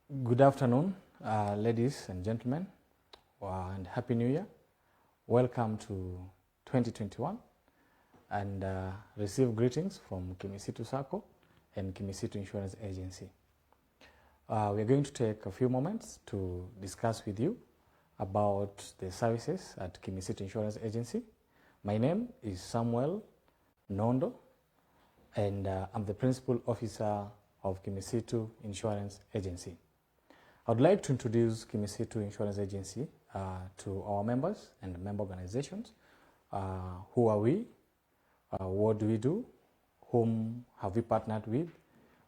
Good afternoon, ladies and gentlemen, and Happy New Year. Welcome to 2021 and receive greetings from Kimisitu Sacco and Kimisitu Insurance Agency. We are going to take a few moments to discuss with you about the services at Kimisitu Insurance Agency. My name is Samuel Nondo, and I'm the Principal Officer of Kimisitu Insurance Agency. I'd like to introduce Kimisitu Insurance Agency to our members and member organizations. Who are we? What do we do? Whom have we partnered with?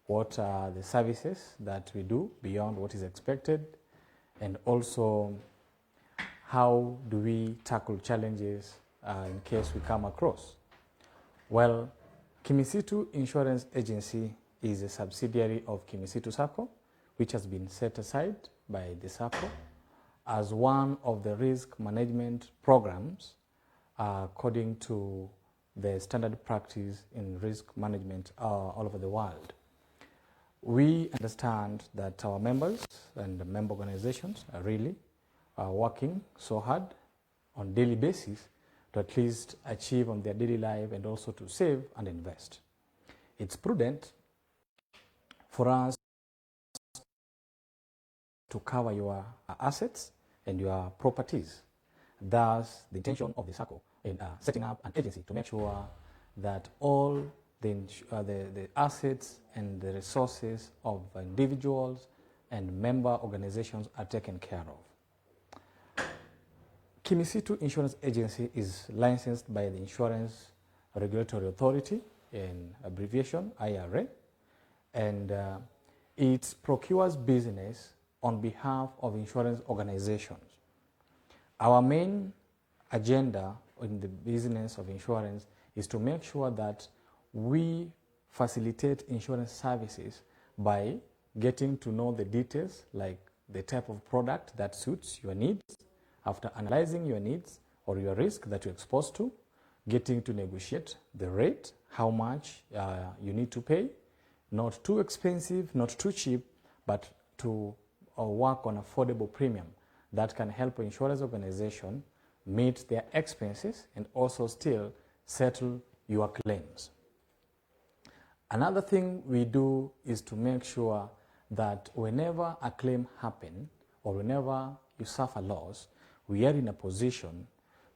What are the services that we do beyond what is expected? And also, how do we tackle challenges in case we come across? Well, Kimisitu Insurance Agency is a subsidiary of Kimisitu Sacco, which has been set aside by the Sacco as one of the risk management programs according to the standard practice in risk management all over the world. We understand that our members and the member organizations are really working so hard on a daily basis to at least achieve on their daily life and also to save and invest. It's prudent for us to cover your assets and your properties. Thus, the intention of the Sacco in setting up an agency to make sure that all the assets and the resources of individuals and member organizations are taken care of. Kimisitu Insurance Agency is licensed by the Insurance Regulatory Authority, in abbreviation IRA, and it procures business on behalf of insurance organizations. Our main agenda in the business of insurance is to make sure that we facilitate insurance services by getting to know the details, like the type of product that suits your needs, after analyzing your needs or your risk that you're exposed to, getting to negotiate the rate, how much you need to pay, not too expensive, not too cheap, but to work on affordable premium that can help an insurance organization meet their expenses and also still settle your claims. Another thing we do is to make sure that whenever a claim happens or whenever you suffer loss, we are in a position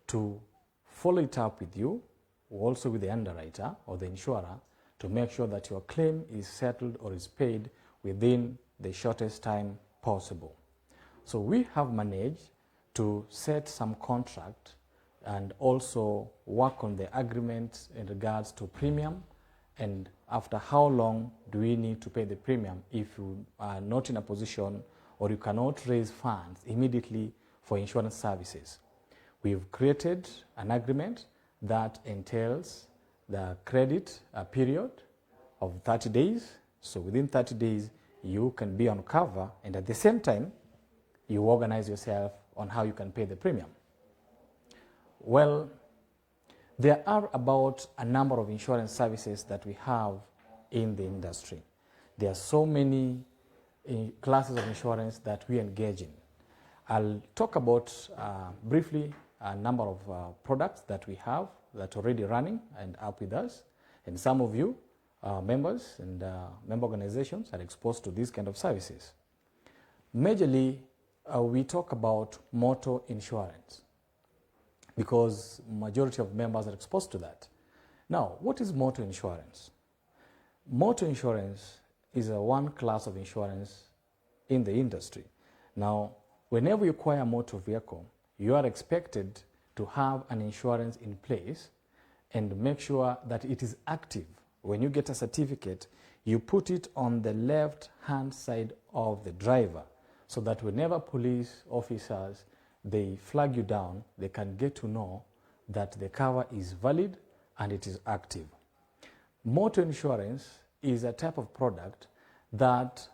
to follow it up with you, also with the underwriter or the insurer, to make sure that your claim is settled or is paid within the shortest time possible. So we have managed to set some contract and also work on the agreement in regards to premium, and after how long do we need to pay the premium if you are not in a position or you cannot raise funds immediately for insurance services. We've created an agreement that entails the credit period of 30 days. So within 30 days, you can be on cover, and at the same time, you organize yourself on how you can pay the premium. Well, there are about a number of insurance services that we have in the industry. There are so many classes of insurance that we engage in. I'll talk about briefly a number of products that we have that are already running and up with us, and some of you members and member organizations are exposed to these kind of services. Majorly, we talk about motor insurance because majority of members are exposed to that. Now, what is motor insurance? Motor insurance is one class of insurance in the industry. Now, whenever you acquire a motor vehicle, you are expected to have an insurance in place and make sure that it is active. When you get a certificate, you put it on the left-hand side of the driver so that whenever police officers, they flag you down, they can get to know that the cover is valid and it is active. Motor insurance is a type of product that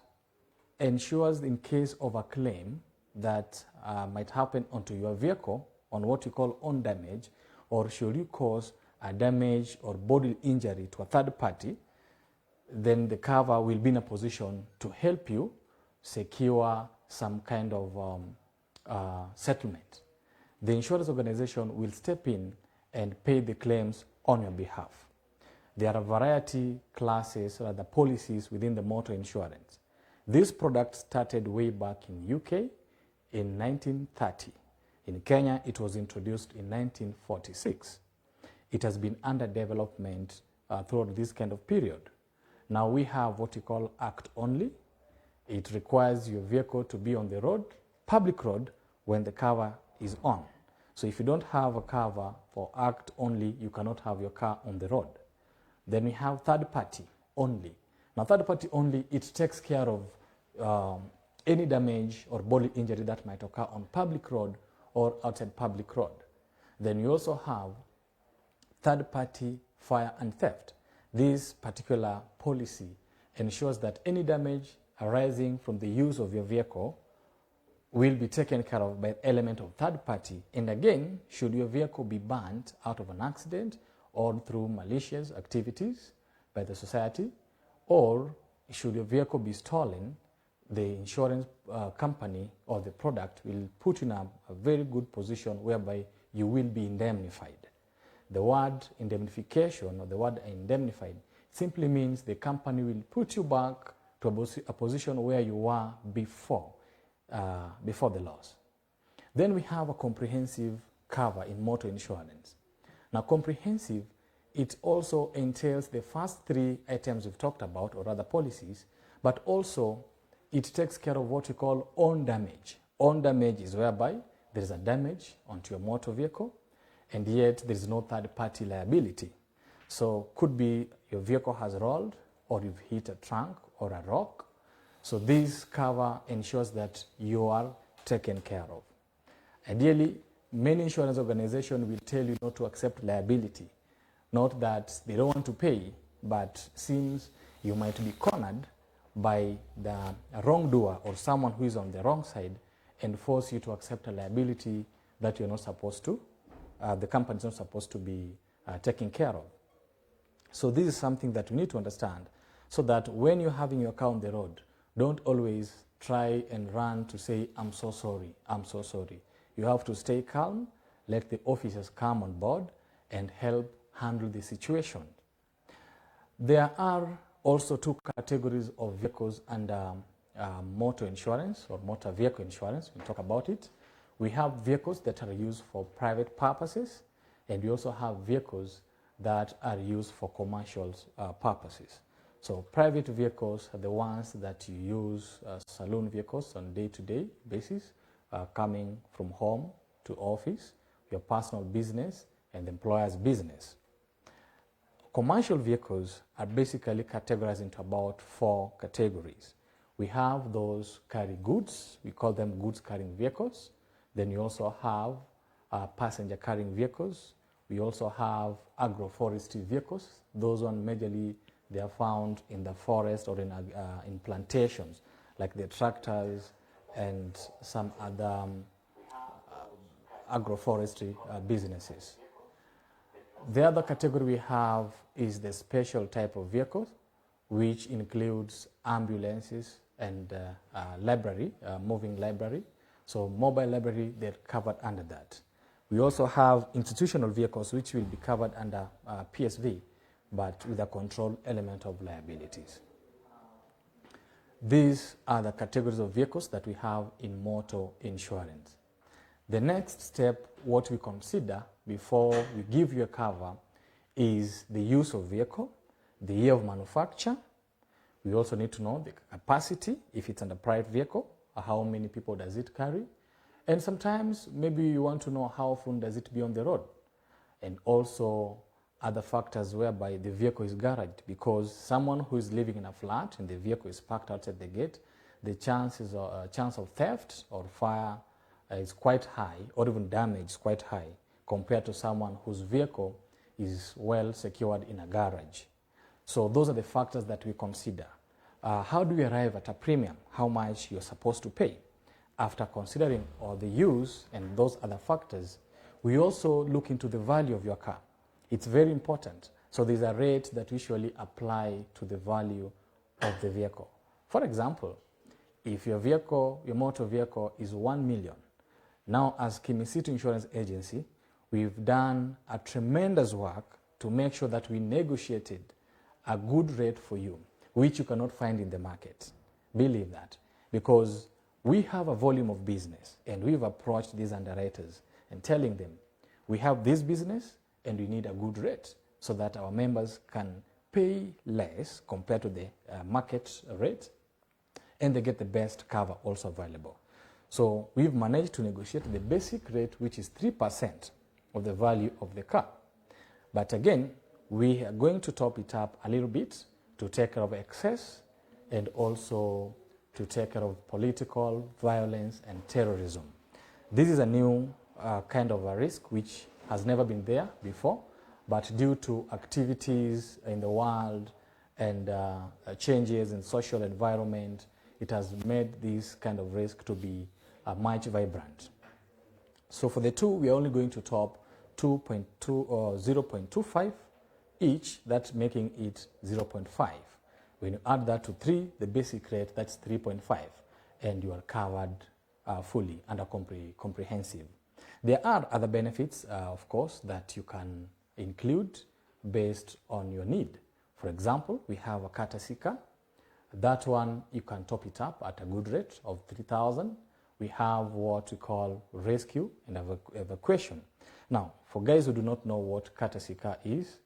ensures in case of a claim that might happen onto your vehicle on what you call own damage, or should you cause a damage or bodily injury to a third party, then the cover will be in a position to help you secure some kind of settlement, the insurance organization will step in and pay the claims on your behalf. There are a variety classes or the policies within the motor insurance. This product started way back in UK in 1930. In Kenya, it was introduced in 1946. It has been under development throughout this kind of period. Now we have what we call Act Only. It requires your vehicle to be on the road, public road, when the cover is on. So if you don't have a cover for Act Only, you cannot have your car on the road. Then we have Third Party Only. Now Third Party Only, it takes care of any damage or bodily injury that might occur on public road or outside public road. Then you also have Third Party Fire and Theft. This particular policy ensures that any damage arising from the use of your vehicle will be taken care of by an element of third party. And again, should your vehicle be burnt out of an accident or through malicious activities by the society, or should your vehicle be stolen, the insurance company or the product will put you in a very good position whereby you will be indemnified. The word indemnification or the word indemnified simply means the company will put you back to a position where you were before the loss. Then we have a comprehensive cover in motor insurance. Now comprehensive, it also entails the first three items we've talked about, or rather policies, but also it takes care of what we call own damage. Own damage is whereby there is a damage onto your motor vehicle and yet there is no third party liability. So could be your vehicle has rolled or you've hit a trunk or a rock. So this cover ensures that you are taken care of. Ideally, many insurance organizations will tell you not to accept liability. Not that they don't want to pay, but since you might be cornered by the wrongdoer or someone who is on the wrong side and force you to accept a liability that you're not supposed to, the company is not supposed to be taking care of. So this is something that you need to understand, so that when you're having your car on the road, don't always try and run to say, I'm so sorry, I'm so sorry. You have to stay calm, let the officers come on board and help handle the situation. There are also two categories of vehicles under motor insurance or motor vehicle insurance. We'll talk about it. We have vehicles that are used for private purposes, and we also have vehicles that are used for commercial purposes. So private vehicles are the ones that you use saloon vehicles on day-to-day basis, coming from home to office, your personal business and the employer's business. Commercial vehicles are basically categorized into about four categories. We have those carry goods, we call them goods carrying vehicles. Then you also have passenger carrying vehicles. We also have agroforestry vehicles. Those ones majorly they are found in the forest or in plantations, like the tractors and some other agroforestry businesses. The other category we have is the special type of vehicles, which includes ambulances and moving library. So mobile library, they're covered under that. We also have institutional vehicles, which will be covered under PSV, but with a control element of liabilities. These are the categories of vehicles that we have in motor insurance. The next step, what we consider before we give you a cover, is the use of vehicle, the year of manufacture. We also need to know the capacity, if it's under private vehicle, how many people does it carry. And sometimes maybe you want to know how often does it be on the road. And also other factors whereby the vehicle is garaged, because someone who is living in a flat and the vehicle is parked outside the gate, the chance of theft or fire is quite high, or even damage is quite high, compared to someone whose vehicle is well secured in a garage. So those are the factors that we consider. How do we arrive at a premium? How much you're supposed to pay? After considering all the use and those other factors, we also look into the value of your car. It's very important. So there's a rate that usually apply to the value of the vehicle. For example, if your motor vehicle is 1 million, now as Kimisitu Insurance Agency, we've done a tremendous work to make sure that we negotiated a good rate for you, which you cannot find in the market. Believe that. Because we have a volume of business, and we've approached these underwriters and telling them, we have this business and we need a good rate so that our members can pay less compared to the market rate, and they get the best cover also available. So we've managed to negotiate the basic rate, which is 3% of the value of the car. But again, we are going to top it up a little bit to take care of excess and also to take care of political violence and terrorism. This is a new kind of a risk which has never been there before, but due to activities in the world and changes in social environment, it has made this kind of risk to be much vibrant. So for the two, we are only going to top 2.2 or 0.25 each, that's making it 0.5. When you add that to 3, the basic rate, that's 3.5, and you are covered fully under comprehensive. There are other benefits, of course, that you can include based on your need. For example, we have a courtesy car. That one, you can top it up at a good rate of 3,000. We have what we call rescue and evacuation. Now, for guys who do not know what courtesy car is,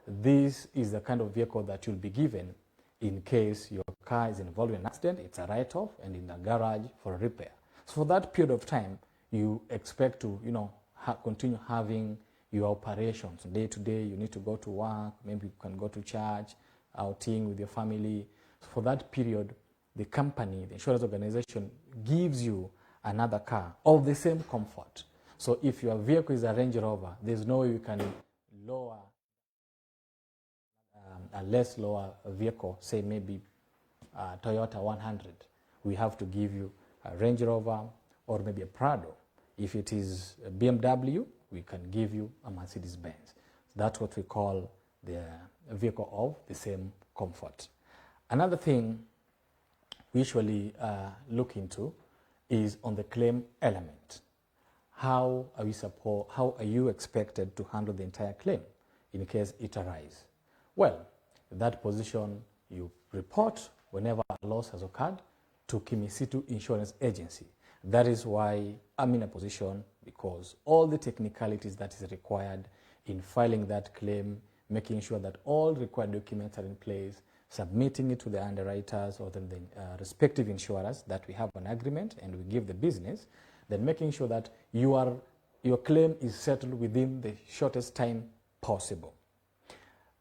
this is the kind of vehicle that you'll be given in case your car is involved in an accident. It's a write-off and in a garage for a repair. So for that period of time, you expect to, continue having your operations day to day. You need to go to work, maybe you can go to church, outing with your family. So for that period, the company, the insurance organization, gives you another car of the same comfort. So if your vehicle is a Range Rover, there's no way you can lower a less lower vehicle, say maybe Toyota 100. We have to give you a Range Rover or maybe a Prado. If it is a BMW, we can give you a Mercedes-Benz. That's what we call the vehicle of the same comfort. Another thing we usually look into is on the claim element. How are you expected to handle the entire claim in case it arises? Well, in that position, you report whenever a loss has occurred to Kimisitu Insurance Agency. That is why I'm in a position, because all the technicalities that is required in filing that claim, making sure that all required documents are in place, submitting it to the underwriters or the respective insurers that we have an agreement and we give the business, then making sure that your claim is settled within the shortest time possible.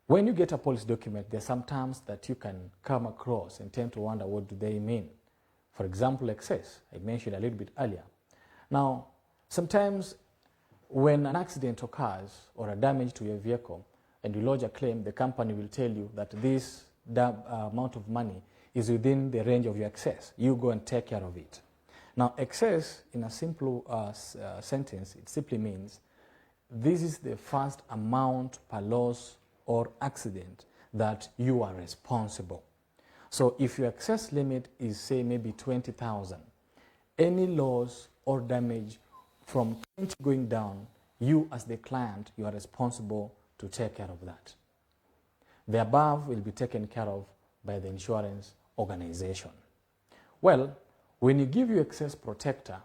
When you get a policy document, there are some terms that you can come across and tend to wonder what do they mean. For example, excess, I mentioned a little bit earlier. Now, sometimes when an accident occurs or a damage to your vehicle and you lodge a claim, the company will tell you that this amount of money is within the range of your excess. You go and take care of it. Now, excess, in a simple sentence, it simply means this is the first amount per loss or accident that you are responsible. So if your excess limit is, say, maybe 20,000, any loss or damage from 20 going down, you as the client, you are responsible to take care of that. The above will be taken care of by the insurance organization. Well, when you give your excess protector,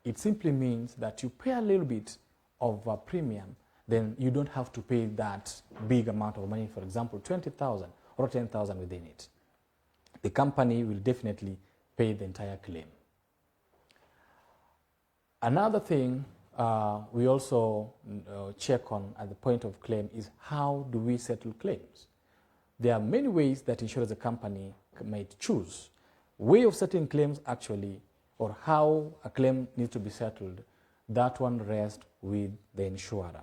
it simply means that you pay a little bit of a premium, then you don't have to pay that big amount of money, for example, 20,000 or 10,000 within it. The company will definitely pay the entire claim. Another thing we also check on at the point of claim is how do we settle claims? There are many ways that insurance company might choose. Way of settling claims actually, or how a claim needs to be settled, that one rests with the insurer.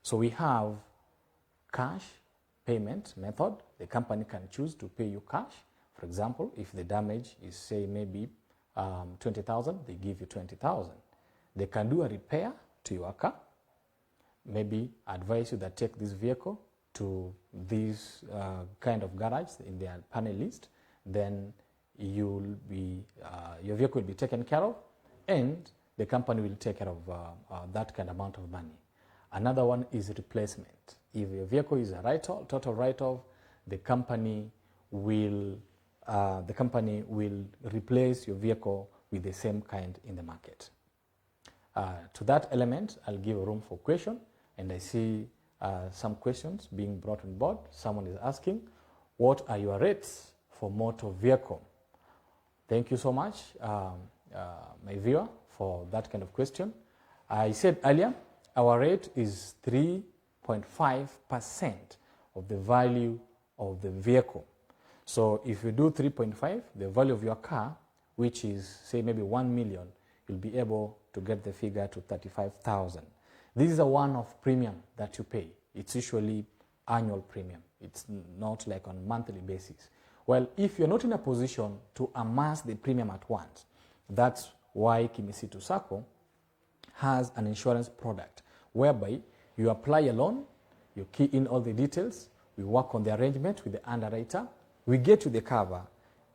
So we have cash payment method. The company can choose to pay you cash. For example, if the damage is, say, maybe 20,000, they give you 20,000. They can do a repair to your car, maybe advise you that take this vehicle to this kind of garage in their panel list, then your vehicle will be taken care of, and the company will take care of that kind of amount of money. Another one is replacement. If your vehicle is a write-off, total write-off, the company will replace your vehicle with the same kind in the market. To that element, I'll give room for question, and I see some questions being brought on board. Someone is asking, what are your rates for motor vehicle? Thank you so much, my viewer, for that kind of question. I said earlier, our rate is 3.5% of the value of the vehicle. So if you do 3.5, the value of your car, which is say maybe 1 million, you'll be able to get the figure to 35,000. This is a one-off premium that you pay. It's usually annual premium. It's not like on monthly basis. Well, if you're not in a position to amass the premium at once, that's why Kimisitu Sacco has an insurance product whereby you apply a loan, you key in all the details, we work on the arrangement with the underwriter, we get you the cover,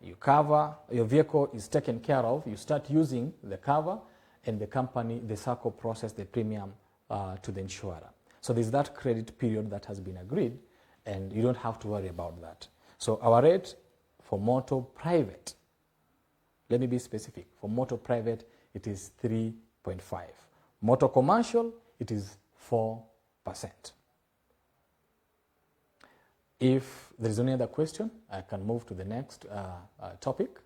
you cover, your vehicle is taken care of, you start using the cover, and the company, the Sacco, process the premium to the insurer. So there's that credit period that has been agreed, and you don't have to worry about that. So our rate for motor private, let me be specific, for motor private it is 3.5. Motor commercial, it is 4%. If there is any other question, I can move to the next topic.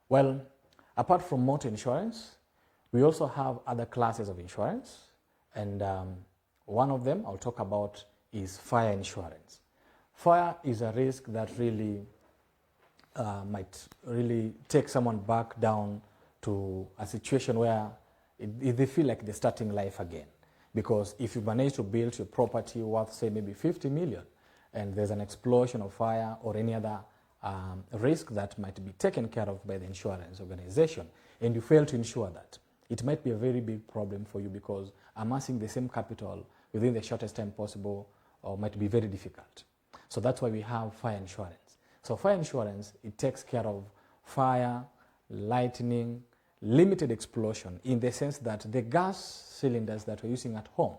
Well, apart from motor insurance, we also have other classes of insurance, and one of them I'll talk about is fire insurance. Fire is a risk that really might really take someone back down to a situation where they feel like they're starting life again. Because if you manage to build your property worth, say, maybe 50 million, and there's an explosion of fire or any other risk that might be taken care of by the insurance organization, and you fail to insure that, it might be a very big problem for you, because amassing the same capital within the shortest time possible might be very difficult. So that's why we have fire insurance. So fire insurance, it takes care of fire, lightning, limited explosion, in the sense that the gas cylinders that we're using at home,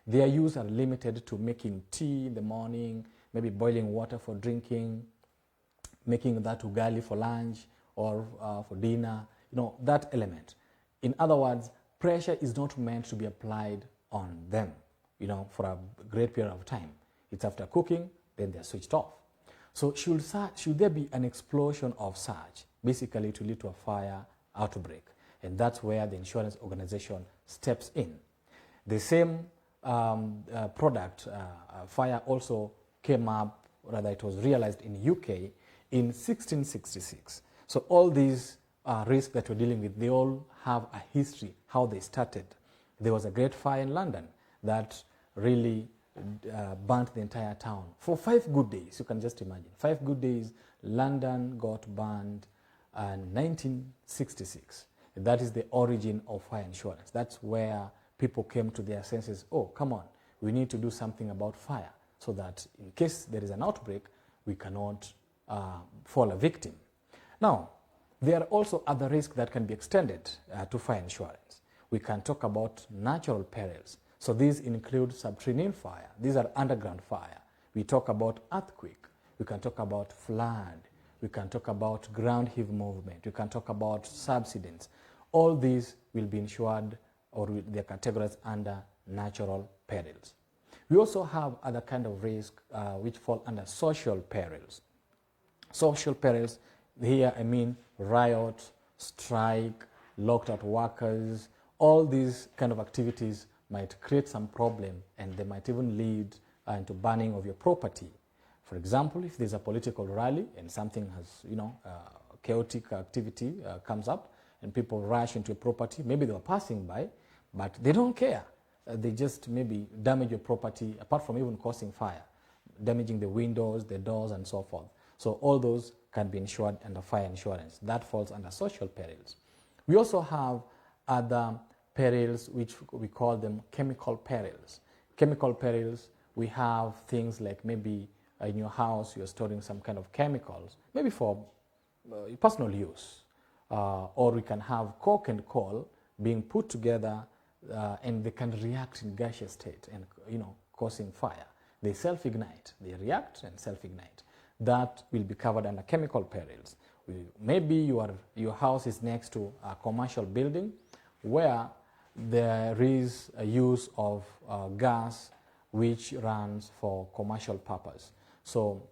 their use are limited to making tea in the morning, maybe boiling water for drinking, making that ugali for lunch or for dinner, that element. In other words, pressure is not meant to be applied on them, for a great period of time. It's after cooking, then they're switched off. So should there be an explosion of such, basically to lead to a fire outbreak, and that's where the insurance organization steps in. The same product, fire, also came up, rather it was realized in UK in 1666. So all these risks that we're dealing with, they all have a history, how they started. There was a great fire in London that really burnt the entire town. For 5 good days, you can just imagine. 5 good days, London got burned in 1966. That is the origin of fire insurance. That's where people came to their senses. Oh, come on, we need to do something about fire, so that in case there is an outbreak, we cannot fall a victim. Now, there are also other risks that can be extended to fire insurance. We can talk about natural perils. So these include subterranean fire. These are underground fire. We talk about earthquake. We can talk about flood. We can talk about ground heave movement. We can talk about subsidence. All these will be insured, or they're categorized under natural perils. We also have other kind of risk which fall under social perils. Social perils, here I mean riot, strike, locked out workers. All these kind of activities might create some problem, and they might even lead into burning of your property. For example, if there's a political rally and something has, chaotic activity comes up, and people rush into a property, maybe they were passing by, but they don't care. They just maybe damage your property, apart from even causing fire, damaging the windows, the doors, and so forth. So all those can be insured under fire insurance. That falls under social perils. We also have other perils, which we call them chemical perils. Chemical perils, we have things like maybe in your house you're storing some kind of chemicals, maybe for personal use, or we can have coke and coal being put together, and they can react in gaseous state and causing fire. They self-ignite. They react and self-ignite. That will be covered under chemical perils. Maybe your house is next to a commercial building where there is a use of gas which runs for commercial purpose. So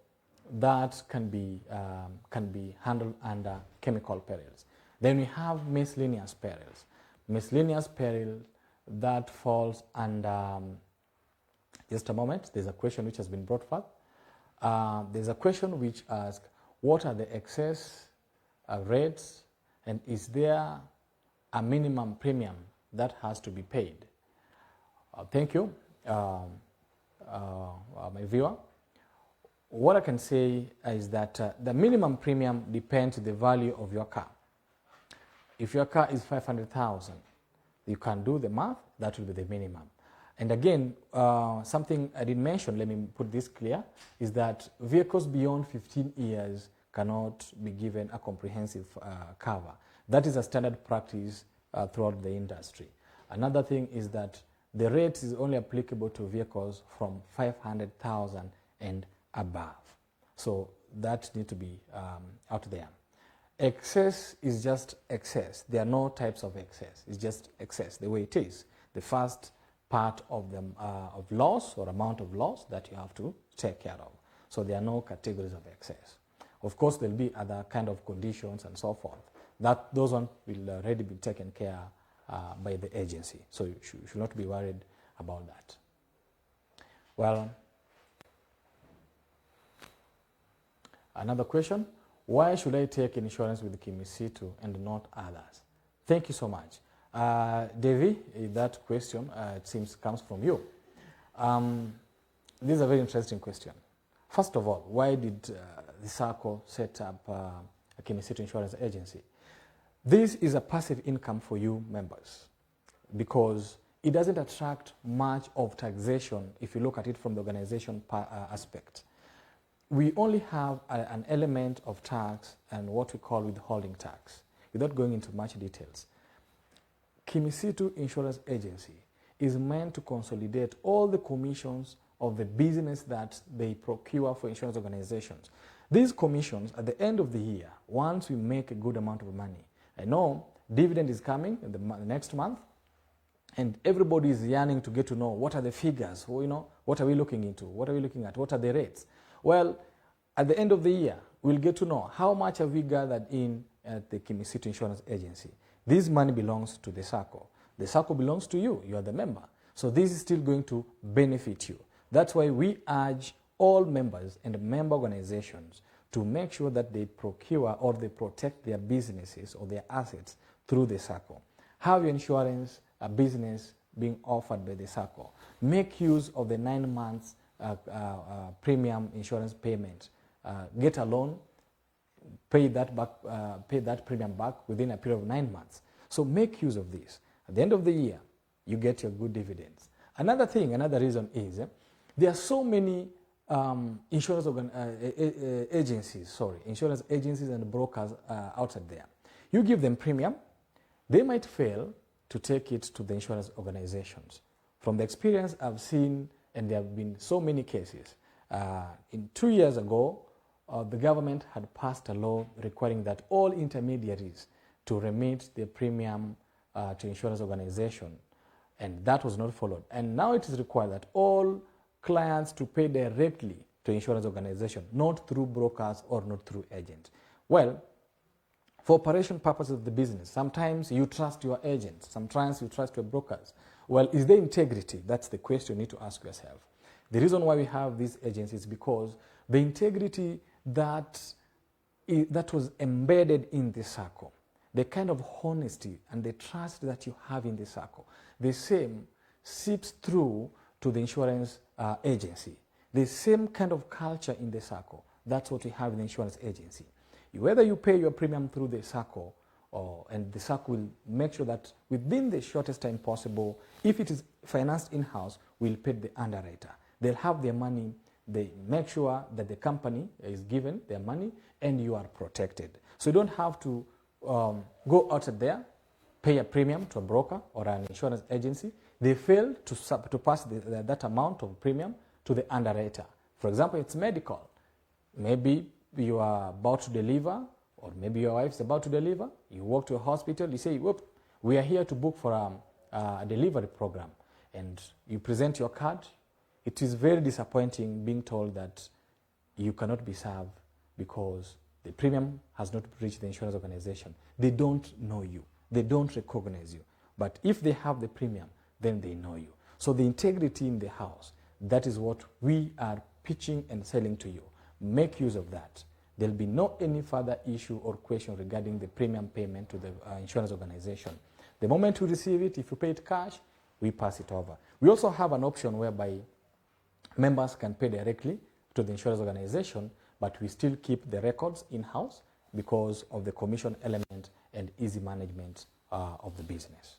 that can be handled under chemical perils. Then we have miscellaneous perils. Miscellaneous peril that falls under, just a moment, there's a question which has been brought forth. There's a question which asks, what are the excess rates, and is there a minimum premium that has to be paid? Thank you, my viewer. What I can say is that the minimum premium depends on the value of your car. If your car is 500,000, you can do the math, that will be the minimum. And again, something I didn't mention, let me put this clear, is that vehicles beyond 15 years cannot be given a comprehensive cover. That is a standard practice throughout the industry. Another thing is that the rate is only applicable to vehicles from 500,000 and above. So that needs to be out there. Excess is just excess. There are no types of excess. It's just excess, the way it is. The first part of the of loss or amount of loss that you have to take care of. So there are no categories of excess. Of course, there will be other kind of conditions and so forth. Those ones will already be taken care by the agency. So you should not be worried about that. Well, another question. Why should I take insurance with Kimisitu and not others? Thank you so much. Devi, that question, it seems, comes from you. This is a very interesting question. First of all, why did the SACCO set up a Kimisitu Insurance Agency? This is a passive income for you members because it doesn't attract much of taxation if you look at it from the organization aspect. We only have an element of tax and what we call withholding tax. Without going into much details, Kimisitu Insurance Agency is meant to consolidate all the commissions of the business that they procure for insurance organizations. These commissions, at the end of the year, once we make a good amount of money, I know dividend is coming in the next month, and everybody is yearning to get to know what are the figures, what are we looking into, what are we looking at, what are the rates. Well, at the end of the year, we'll get to know how much have we gathered in at the Kimisitu Insurance Agency. This money belongs to the SACCO. The SACCO belongs to you. You are the member. So this is still going to benefit you. That's why we urge all members and member organizations to make sure that they procure or they protect their businesses or their assets through the SACCO. Have your insurance, a business being offered by the SACCO. Make use of the 9 months premium insurance payment. Get a loan, pay that back, pay that premium back within a period of 9 months. So make use of this. At the end of the year, you get your good dividends. Another thing, another reason is there are so many insurance agencies and brokers outside there. You give them premium, they might fail to take it to the insurance organizations. From the experience I've seen, and there have been so many cases, in 2 years ago, the government had passed a law requiring that all intermediaries to remit their premium to insurance organization, and that was not followed. And now it is required that all clients to pay directly to insurance organization, not through brokers or not through agents. Well, for operation purposes of the business, sometimes you trust your agents, sometimes you trust your brokers. Well, is there integrity? That's the question you need to ask yourself. The reason why we have these agencies is because the integrity that was embedded in the SACCO, the kind of honesty and the trust that you have in the SACCO, the same seeps through to the insurance agency. The same kind of culture in the SACCO, that's what we have in the insurance agency. Whether you pay your premium through the SACCO, and the SACCO will make sure that within the shortest time possible, if it is financed in-house, we'll pay the underwriter. They'll have their money they make sure that the company is given their money and you are protected. So you don't have to go outside there, pay a premium to a broker or an insurance agency. They fail to pass that amount of premium to the underwriter. For example, it's medical. Maybe you are about to deliver, or maybe your wife's about to deliver. You walk to a hospital, you say, whoop, we are here to book for a delivery program. And you present your card. It is very disappointing being told that you cannot be served because the premium has not reached the insurance organization. They don't know you. They don't recognize you. But if they have the premium, then they know you. So the integrity in the house, that is what we are pitching and selling to you. Make use of that. There'll be no any further issue or question regarding the premium payment to the insurance organization. The moment you receive it, if you pay it cash, we pass it over. We also have an option whereby members can pay directly to the insurance organization, but we still keep the records in-house because of the commission element and easy management of the business.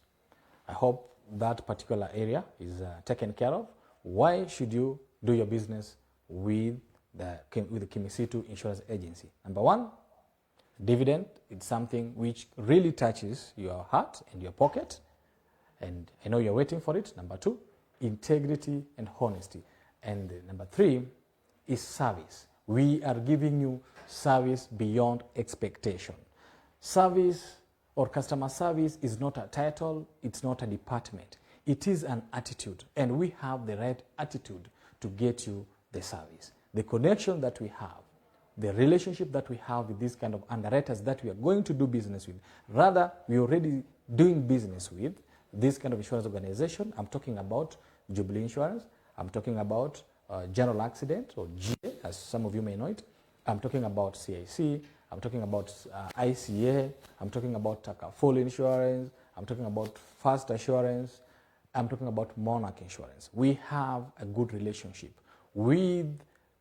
I hope that particular area is taken care of. Why should you do your business with the Kimisitu Insurance Agency? Number one, dividend is something which really touches your heart and your pocket, and I know you're waiting for it. Number two, integrity and honesty. And number three is service. We are giving you service beyond expectation. Service or customer service is not a title, it's not a department. It is an attitude, and we have the right attitude to get you the service. The connection that we have, the relationship that we have with these kind of underwriters that we are going to do business with, rather we're already doing business with this kind of insurance organization. I'm talking about Jubilee Insurance. I'm talking about General Accident, or GA, as some of you may know it. I'm talking about CIC. I'm talking about ICA. I'm talking about Full Insurance. I'm talking about Fast Assurance. I'm talking about Monarch Insurance. We have a good relationship with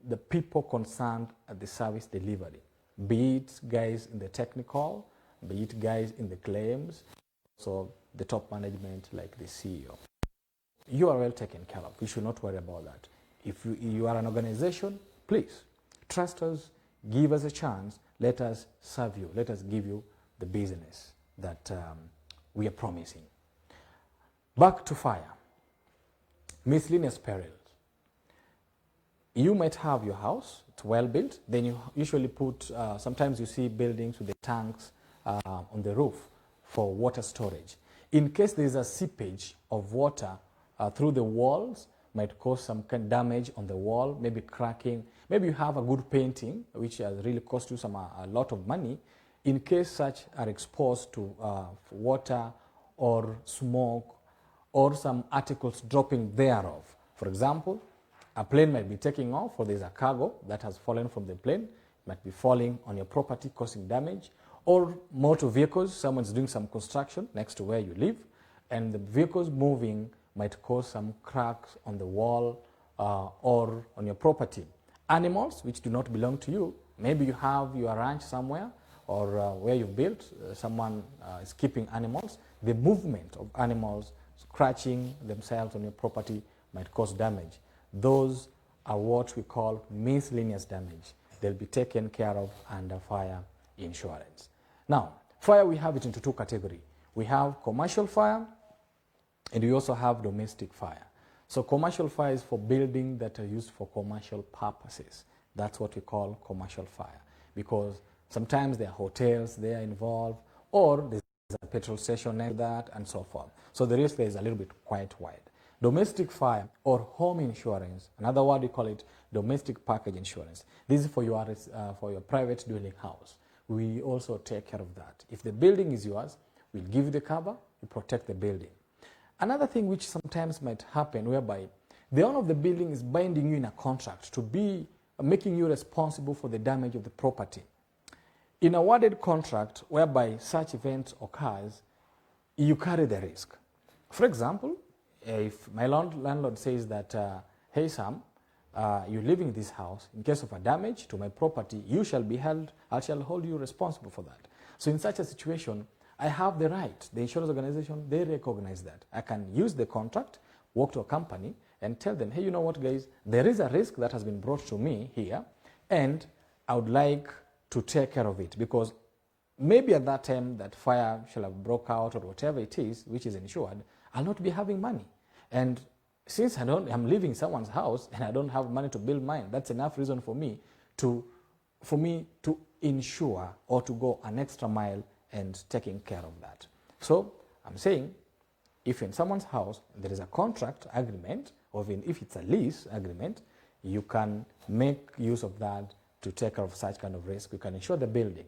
the people concerned at the service delivery, be it guys in the technical, be it guys in the claims, so the top management like the CEO. You are well taken care of. You should not worry about that. If you are an organization, please trust us, give us a chance, let us serve you, let us give you the business that we are promising. Back to fire. Miscellaneous perils. You might have your house, it's well built, then you usually put, sometimes you see buildings with the tanks on the roof for water storage. In case there is a seepage of water through the walls, might cause some kind of damage on the wall, maybe cracking. Maybe you have a good painting, which has really cost you a lot of money. In case such are exposed to water or smoke or some articles dropping thereof. For example, a plane might be taking off, or there's a cargo that has fallen from the plane, it might be falling on your property, causing damage. Or motor vehicles, someone's doing some construction next to where you live, and the vehicles moving might cause some cracks on the wall or on your property. Animals which do not belong to you, maybe you have your ranch somewhere, or where you built, someone is keeping animals. The movement of animals scratching themselves on your property might cause damage. Those are what we call miscellaneous damage. They'll be taken care of under fire insurance. Now, fire, we have it into two categories. We have commercial fire, and we also have domestic fire. So commercial fire is for buildings that are used for commercial purposes. That's what we call commercial fire, because sometimes there are hotels there involved, or there's a petrol station near that, and so forth. So the risk there is a little bit quite wide. Domestic fire or home insurance, another word we call it domestic package insurance. This is for your private dwelling house. We also take care of that. If the building is yours, we'll give you the cover, we protect the building. Another thing which sometimes might happen, whereby the owner of the building is binding you in a contract to be making you responsible for the damage of the property. In a worded contract whereby such event occurs, you carry the risk. For example, if my landlord says that, hey Sam, you're living in this house, in case of a damage to my property, you shall be held, I shall hold you responsible for that. So in such a situation, I have the right, the insurance organization, they recognize that. I can use the contract, walk to a company, and tell them, hey, you know what, guys, there is a risk that has been brought to me here, and I would like to take care of it, because maybe at that time that fire shall have broke out or whatever it is, which is insured, I'll not be having money. And since I'm living in someone's house and I don't have money to build mine, that's enough reason for me to insure or to go an extra mile and taking care of that. So I'm saying, if in someone's house there is a contract agreement, or even if it's a lease agreement, you can make use of that to take care of such kind of risk. You can insure the building.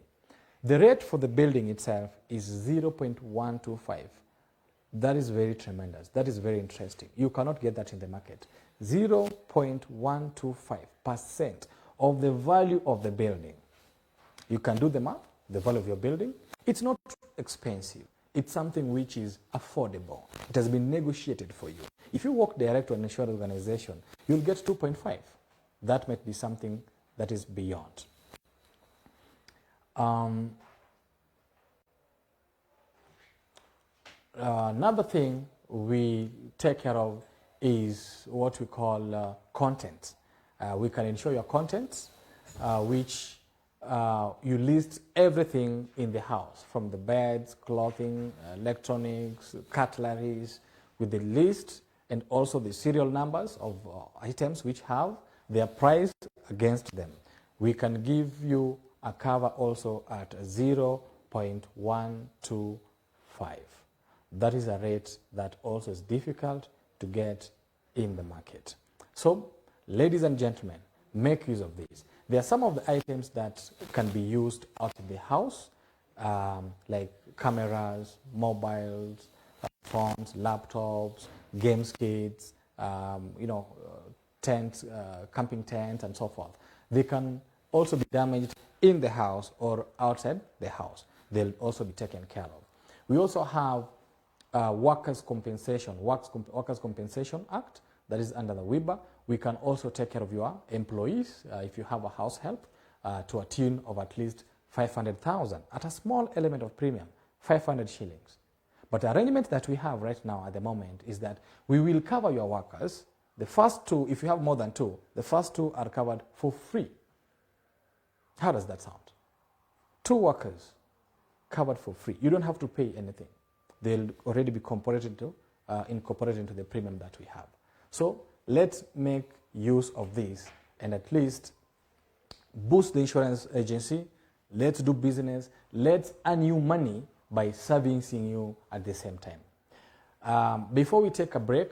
The rate for the building itself is 0.125. That is very tremendous. That is very interesting. You cannot get that in the market. 0.125% of the value of the building. You can do the math, the value of your building. It's not expensive. It's something which is affordable. It has been negotiated for you. If you work direct to an insurance organization, you'll get 2.5. That might be something that is beyond. Another thing we take care of is what we call content. We can insure your contents, which you list everything in the house, from the beds, clothing, electronics, cutleries, with the list and also the serial numbers of items which have their price against them. We can give you a cover also at 0.125. That is a rate that also is difficult to get in the market. So, ladies and gentlemen, make use of these. There are some of the items that can be used out of the house, like cameras, mobiles, phones, laptops, game kits, tents, camping tents, and so forth. They can also be damaged in the house or outside the house. They'll also be taken care of. We also have Workers' Compensation Act, that is under the WIBA. We can also take care of your employees if you have a house help to a tune of at least 500,000 at a small element of premium, 500 shillings. But the arrangement that we have right now at the moment is that we will cover your workers. The first two, if you have more than two, the first two are covered for free. How does that sound? 2 workers covered for free. You don't have to pay anything. They'll already be incorporated into the premium that we have. So let's make use of this and at least boost the insurance agency. Let's do business. Let's earn you money by servicing you at the same time. Before we take a break,